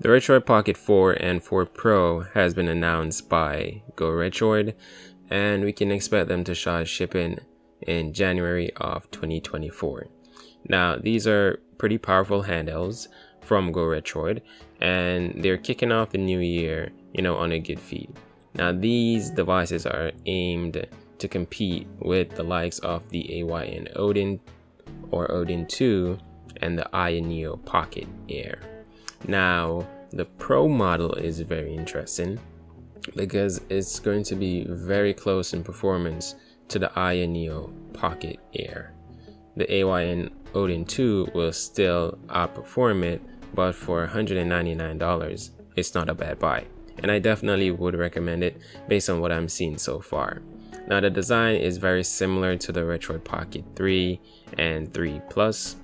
The Retroid Pocket 4 and 4 Pro has been announced by Go Retroid, and we can expect them to start shipping in January of 2024. Now, these are pretty powerful handhelds from Go Retroid, and they're kicking off the new year, on a good feed. Now, these devices are aimed to compete with the likes of the AYN Odin or Odin 2 and the Aya Neo Pocket Air. Now, the Pro model is very interesting because it's going to be very close in performance to the Aya Neo Pocket Air. The AYN Odin 2 will still outperform it, but for $199, it's not a bad buy. And I definitely would recommend it based on what I'm seeing so far. Now, the design is very similar to the Retroid Pocket 3 and 3 Plus.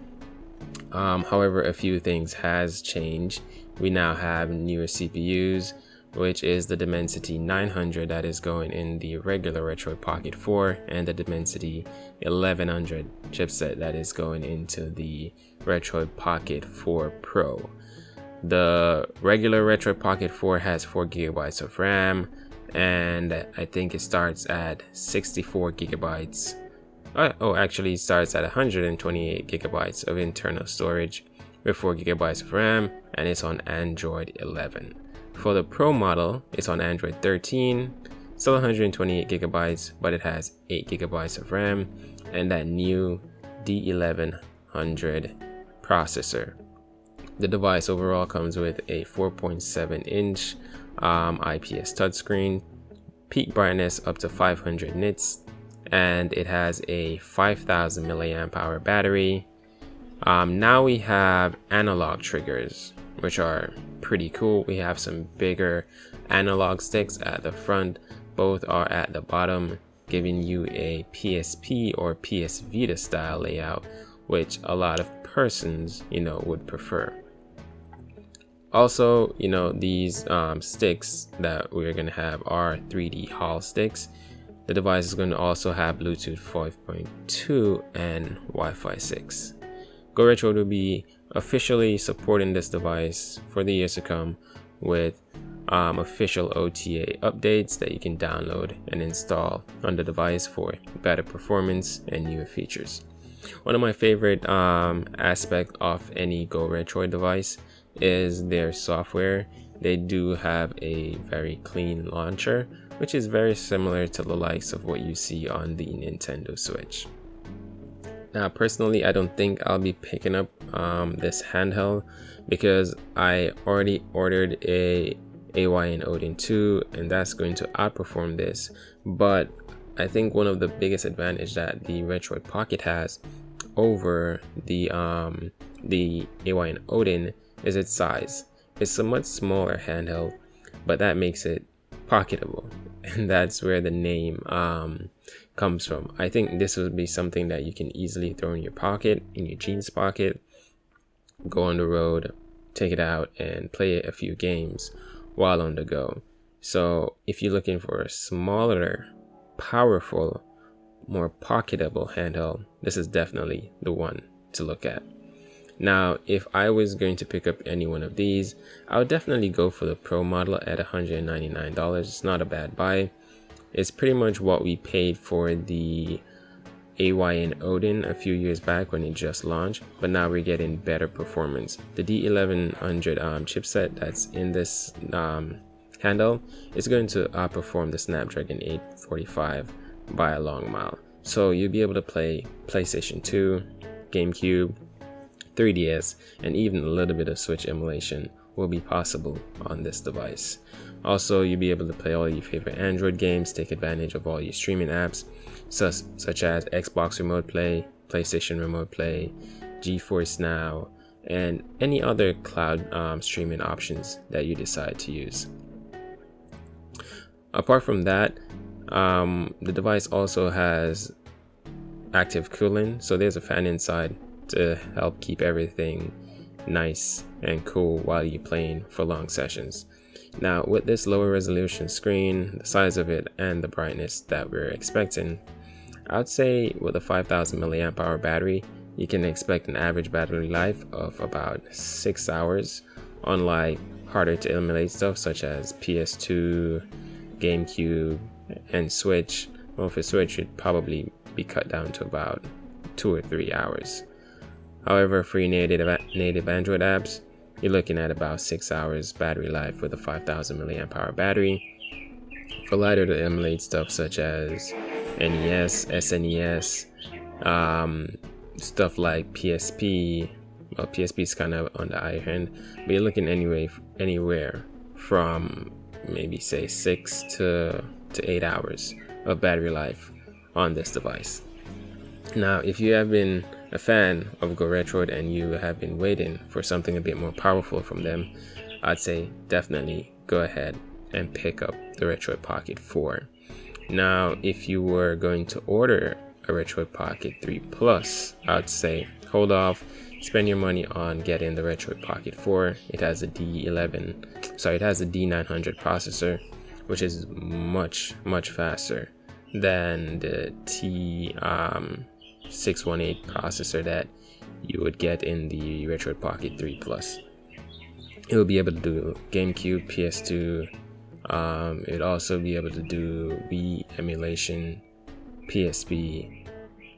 However, a few things has changed. We now have newer CPUs, which is the Dimensity 900 that is going in the regular Retroid Pocket 4 and the Dimensity 1100 chipset that is going into the Retroid Pocket 4 Pro. The regular Retroid Pocket 4 has 4 GB of RAM, and I think it starts at 64 GB. Actually starts at 128 GB of internal storage with 4 GB of RAM, and it's on Android 11. For the Pro model, it's on Android 13, still 128 GB, but it has 8 GB of RAM and that new D1100 processor. The device overall comes with a 4.7-inch IPS touchscreen, peak brightness up to 500 nits, and it has a 5000 mAh battery. Now we have analog triggers, which are pretty cool. We have some bigger analog sticks at the front. Both are at the bottom, giving you a PSP or PS Vita style layout, which a lot of persons, would prefer. Also, these sticks that we're going to have are 3D Hall sticks. The device is going to also have Bluetooth 5.2 and Wi-Fi 6. Go Retroid will be officially supporting this device for the years to come with official OTA updates that you can download and install on the device for better performance and newer features. One of my favorite aspects of any Go Retroid device is their software. They do have a very clean launcher, which is very similar to the likes of what you see on the Nintendo Switch. Now, personally, I don't think I'll be picking up this handheld because I already ordered a AYN Odin 2, and that's going to outperform this. But I think one of the biggest advantage that the Retroid Pocket has over the AYN Odin is its size. It's a much smaller handheld, but that makes it pocketable, and that's where the name comes from. I think this would be something that you can easily throw in your pocket, in your jeans pocket, go on the road, take it out, and play a few games while on the go. So if you're looking for a smaller, powerful, more pocketable handheld, this is definitely the one to look at. Now, if I was going to pick up any one of these, I would definitely go for the Pro model at $199. It's not a bad buy. It's pretty much what we paid for the AYN Odin a few years back when it just launched, but now we're getting better performance. The D1100 chipset that's in this handle is going to outperform the Snapdragon 845 by a long mile. So you'll be able to play PlayStation 2, GameCube, 3DS, and even a little bit of Switch emulation will be possible on this device. Also, you'll be able to play all your favorite Android games, take advantage of all your streaming apps such as Xbox Remote Play, PlayStation Remote Play, GeForce Now, and any other cloud streaming options that you decide to use. Apart from that, the device also has active cooling, so there's a fan inside to help keep everything nice and cool while you're playing for long sessions. Now, with this lower resolution screen, the size of it, and the brightness that we're expecting, I would say with a 5000 mAh battery, you can expect an average battery life of about 6 hours, unlike harder to emulate stuff such as PS2, GameCube, and Switch. Well, for Switch, it'd probably be cut down to about 2 or 3 hours. However, for native Android apps, you're looking at about 6 hours battery life with a 5000 mAh battery. For lighter to emulate stuff such as NES, SNES, stuff like PSP. Well, PSP is kind of on the higher end, but you're looking anywhere from maybe say 6 to 8 hours of battery life on this device. Now, if you have been a fan of Go Retroid and you have been waiting for something a bit more powerful from them, I'd say definitely go ahead and pick up the Retroid Pocket 4. Now, if you were going to order a Retroid Pocket 3 Plus, I'd say hold off, spend your money on getting the Retroid Pocket 4. It has a D900 processor, which is much faster than the T618 processor that you would get in the Retroid Pocket 3 Plus. It will be able to do GameCube, PS2. It would also be able to do Wii emulation, PSP,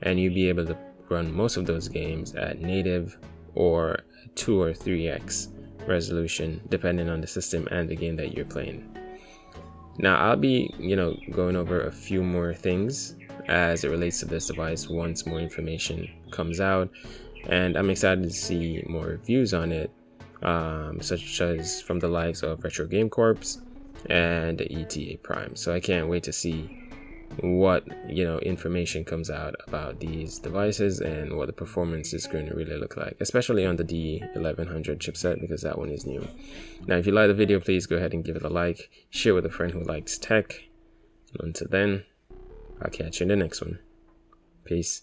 and you'll be able to run most of those games at native or 2 or 3x resolution, depending on the system and the game that you're playing. Now, I'll be, going over a few more things as it relates to this device once more information comes out, and I'm excited to see more reviews on it, such as from the likes of Retro Game Corps and ETA Prime. So I can't wait to see what information comes out about these devices and what the performance is going to really look like, especially on the D1100 chipset, because that one is new. Now, if you like the video, please go ahead and give it a like, share with a friend who likes tech, and until then, I'll catch you in the next one. Peace.